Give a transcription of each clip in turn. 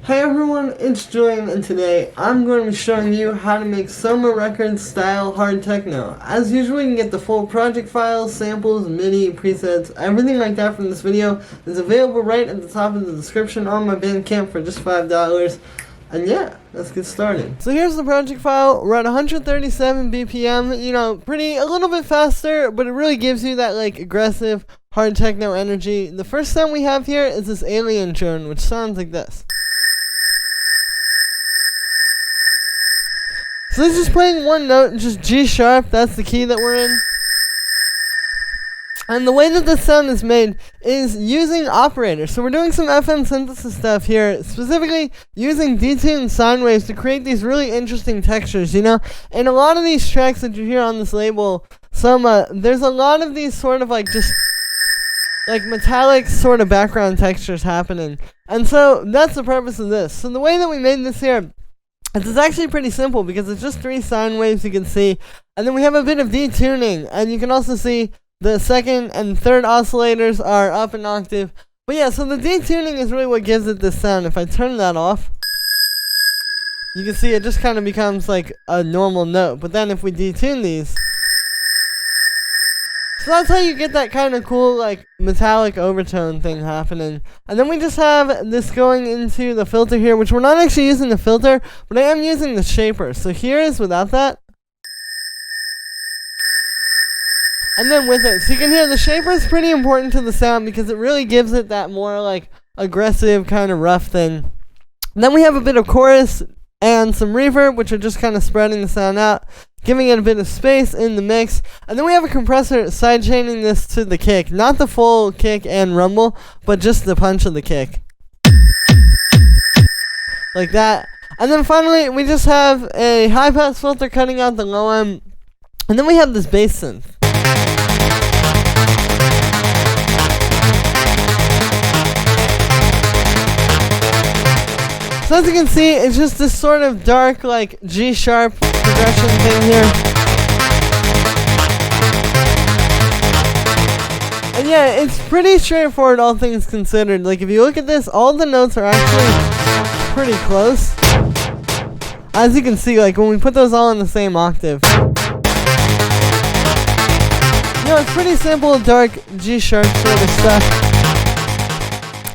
Hey everyone, it's Julian, and today I'm going to be showing you how to make Soma Records style hard techno. As usual, you can get the full project files, samples, MIDI, presets, everything like that from this video is available right at the top of the description on my Bandcamp for just $5. And yeah, let's get started. So here's the project file. We're at 137 BPM, a little bit faster, but it really gives you that aggressive hard techno energy. The first sound we have here is this alien churn, which sounds like this. So this is playing one note, just G sharp, that's the key that we're in. And the way that this sound is made is using operators. So we're doing some FM synthesis stuff here, specifically using detuned sine waves to create these really interesting textures, And a lot of these tracks that you hear on this label, Soma, there's a lot of these sort of metallic sort of background textures happening. And so that's the purpose of this. So the way that we made this here, it's actually pretty simple because it's just 3 sine waves you can see, and then we have a bit of detuning, and you can also see the second and third oscillators are up an octave. But yeah, so the detuning is really what gives it this sound. If I turn that off, you can see it just kind of becomes like a normal note. But then if we detune these, so that's how you get that kind of cool metallic overtone thing happening. And then we just have this going into the filter here, which we're not actually using the filter, but I am using the shaper. So here is without that. And then with it. So you can hear the shaper is pretty important to the sound because it really gives it that more aggressive kind of rough thing. And then we have a bit of chorus and some reverb, which are just kind of spreading the sound out, giving it a bit of space in the mix. And then we have a compressor sidechaining this to the kick. Not the full kick and rumble, but just the punch of the kick. Like that. And then finally, we just have a high-pass filter cutting out the low end. And then we have this bass synth. So as you can see, it's just this sort of dark, G sharp progression thing here. And yeah, it's pretty straightforward, all things considered. If you look at this, all the notes are actually pretty close. As you can see, when we put those all in the same octave. It's pretty simple, dark G sharp sort of stuff.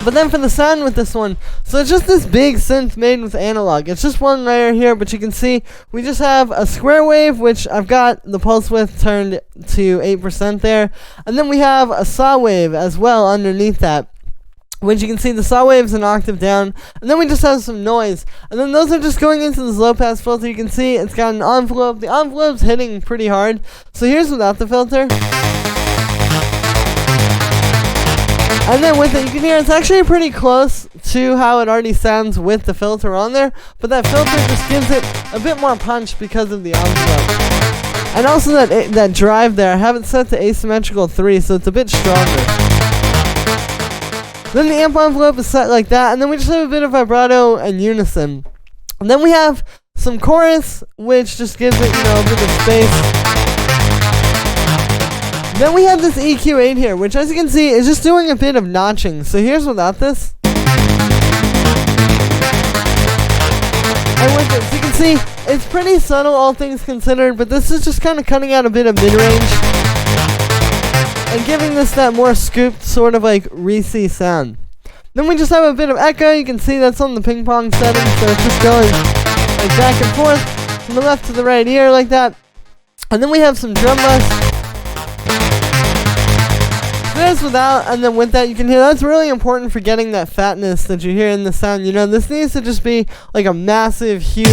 But then for the sound with this one, so it's just this big synth made with analog. It's just one layer here, but you can see we just have a square wave, which I've got the pulse width turned to 8% there. And then we have a saw wave as well underneath that, which you can see the saw wave's an octave down. And then we just have some noise. And then those are just going into this low pass filter. You can see it's got an envelope. The envelope's hitting pretty hard. So here's without the filter. And then with it, you can hear it's actually pretty close to how it already sounds with the filter on there, but that filter just gives it a bit more punch because of the envelope. And also that drive there, I have it set to asymmetrical 3, so it's a bit stronger. Then the amp envelope is set like that, and then we just have a bit of vibrato and unison. And then we have some chorus, which just gives it, a bit of space. Then we have this EQ8 here, which as you can see is just doing a bit of notching. So here's without this. And with it, so you can see it's pretty subtle, all things considered, but this is just kind of cutting out a bit of mid-range and giving this that more scooped sort of Reese sound. Then we just have a bit of echo. You can see that's on the ping pong setting, so it's just going back and forth from the left to the right ear like that. And then we have some drum bus. There's without, and then with that you can hear that's really important for getting that fatness that you hear in the sound. This needs to just be a massive, huge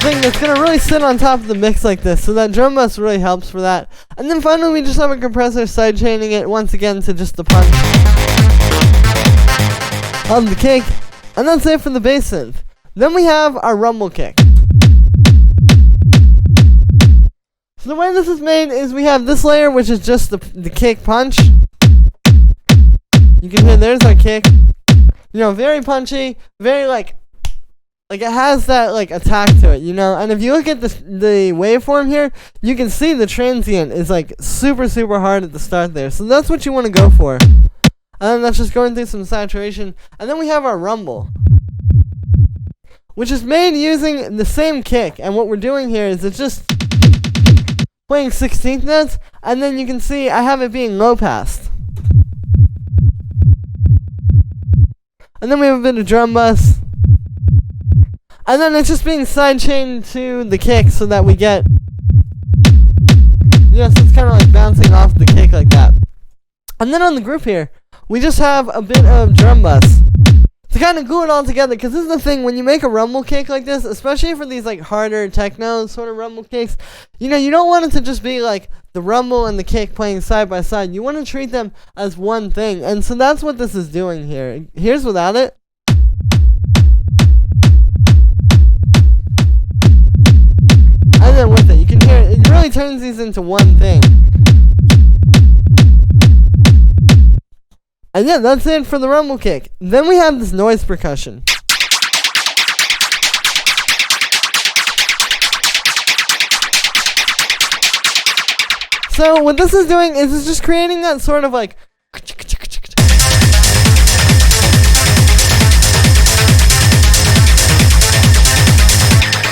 thing that's gonna really sit on top of the mix like this. So that drum bus really helps for that. And then finally we just have a compressor sidechaining it once again to just the punch of the kick. And that's it for the bass synth. Then we have our rumble kick. So the way this is made is we have this layer, which is just the kick punch. You can hear there's our kick. Very punchy, very it has that attack to it, And if you look at the waveform here, you can see the transient is super, super hard at the start there. So that's what you want to go for. And then that's just going through some saturation. And then we have our rumble, which is made using the same kick. And what we're doing here is it's just playing 16th notes. And then you can see I have it being low passed. And then we have a bit of drum bus. And then it's just being sidechained to the kick so that we get, so it's kind of like bouncing off the kick like that. And then on the group here, we just have a bit of drum bus to kind of glue it all together. Because this is the thing, when you make a rumble kick like this, especially for these like harder techno sort of rumble kicks, you don't want it to just be like the rumble and the kick playing side by side. You want to treat them as one thing. And so that's what this is doing here. Here's without it. And then with it, you can hear it really turns these into one thing. And yeah, that's it for the rumble kick. Then we have this noise percussion. So what this is doing is it's just creating that sort of like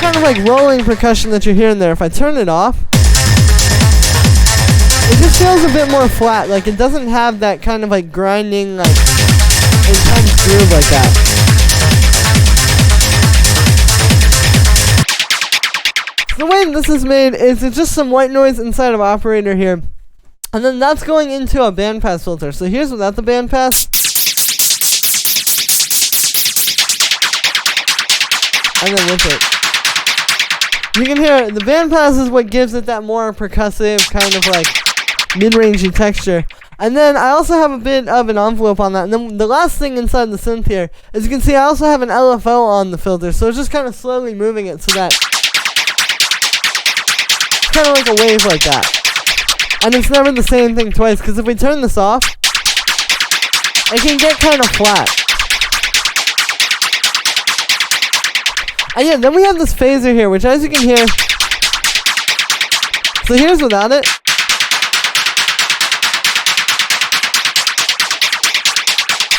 kind of like rolling percussion that you're hearing there. If I turn it off, it just feels a bit more flat. Like it doesn't have that kind of like grinding, like intense groove like that. The way this is made is it's just some white noise inside of operator here. And then that's going into a bandpass filter. So here's without the bandpass. And then with it. You can hear the bandpass is what gives it that more percussive kind of like mid-rangey texture. And then I also have a bit of an envelope on that. And then the last thing inside the synth here, as you can see, I also have an LFO on the filter. So it's just kind of slowly moving it so that it's kind of like a wave like that. And it's never the same thing twice, because if we turn this off, it can get kind of flat. And yeah, then we have this phaser here, which as you can hear, so here's without it.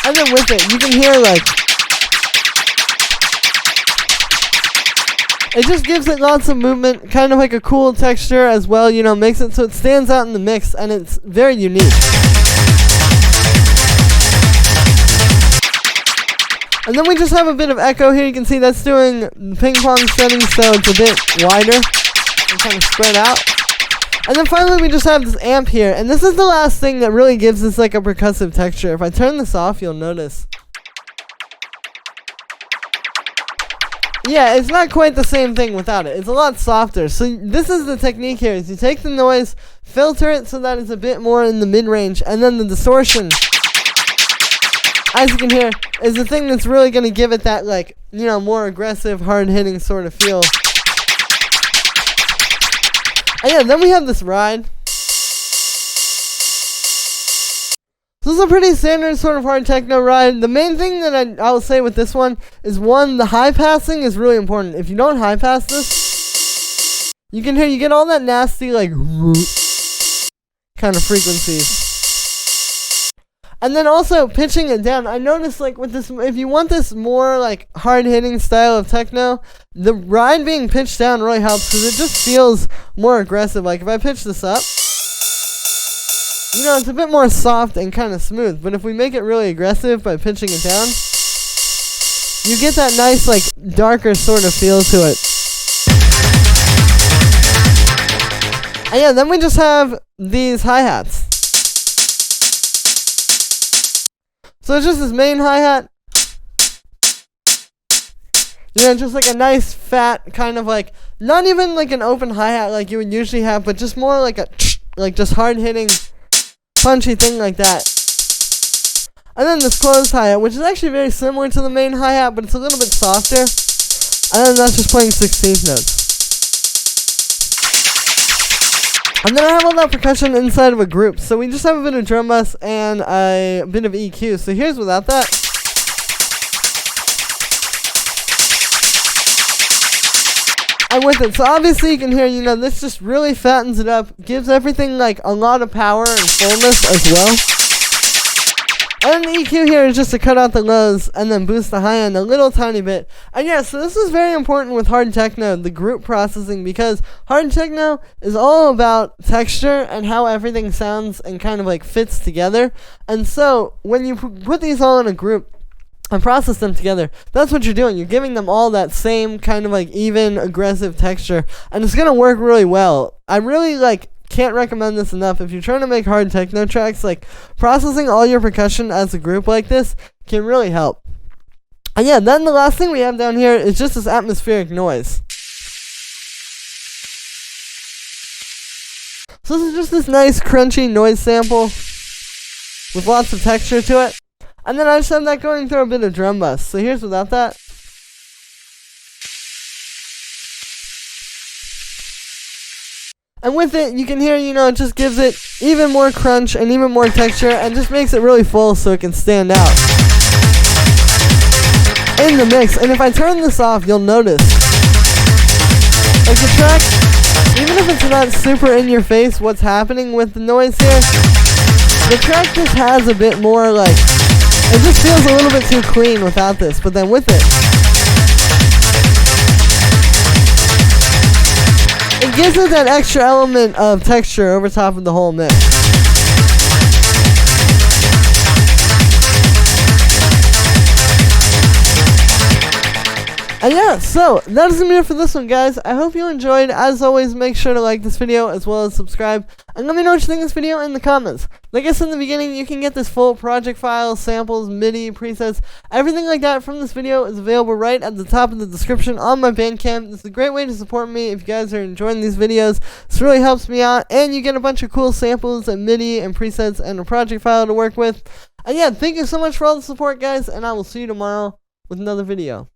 And then with it, you can hear like, it just gives it lots of movement, kind of like a cool texture as well, makes it so it stands out in the mix, and it's very unique. And then we just have a bit of echo here. You can see that's doing ping pong settings, so it's a bit wider and kind of spread out. And then finally we just have this amp here, and this is the last thing that really gives this like a percussive texture. If I turn this off, you'll notice. Yeah, it's not quite the same thing without it. It's a lot softer. So this is the technique here, is you take the noise, filter it so that it's a bit more in the mid-range, and then the distortion, as you can hear, is the thing that's really going to give it that, like, more aggressive, hard-hitting sort of feel. And yeah, then we have this ride. So this is a pretty standard sort of hard techno ride. The main thing that I will say with this one is, one, the high passing is really important. If you don't high pass this, you can hear, you get all that nasty, like, kind of frequencies. And then also pitching it down. I noticed, like, with this, if you want this more like hard-hitting style of techno, the ride being pitched down really helps, because it just feels more aggressive. Like if I pitch this up, it's a bit more soft and kind of smooth. But if we make it really aggressive by pitching it down, you get that nice, like, darker sort of feel to it. And yeah, then we just have these hi-hats. So it's just this main hi-hat. Just like a nice fat kind of like, not even like an open hi-hat like you would usually have, but just more like a, like just hard-hitting, punchy thing like that. And then this closed hi-hat, which is actually very similar to the main hi-hat, but it's a little bit softer. And then that's just playing 16th notes. And then I have all that percussion inside of a group. So we just have a bit of drum bass and a bit of EQ. So here's without that. And with it, so obviously you can hear, this just really fattens it up, gives everything like a lot of power and fullness as well. And the EQ here is just to cut out the lows and then boost the high end a little tiny bit. And yeah, so this is very important with hard techno, the group processing, because hard techno is all about texture and how everything sounds and kind of like fits together. And so when you put these all in a group and process them together, that's what you're doing. You're giving them all that same kind of like even aggressive texture, and it's gonna work really well. I really can't recommend this enough. If you're trying to make hard techno tracks, like processing all your percussion as a group like this can really help. And yeah, then the last thing we have down here is just this atmospheric noise. So this is just this nice crunchy noise sample with lots of texture to it. And then I just have that going through a bit of drum bus. So here's without that. And with it, you can hear, it just gives it even more crunch and even more texture and just makes it really full so it can stand out in the mix. And if I turn this off, you'll notice, like the track, even if it's not super in your face what's happening with the noise here, the track just has a bit more it just feels a little bit too clean without this. But then with it, it gives it that extra element of texture over top of the whole mix. And yeah, so that is it for this one, guys. I hope you enjoyed. As always, make sure to like this video as well as subscribe. And let me know what you think of this video in the comments. Like I said in the beginning, you can get this full project file, samples, MIDI, presets, everything like that from this video is available right at the top of the description on my Bandcamp. This is a great way to support me if you guys are enjoying these videos. This really helps me out, and you get a bunch of cool samples and MIDI and presets and a project file to work with. And yeah, thank you so much for all the support, guys, and I will see you tomorrow with another video.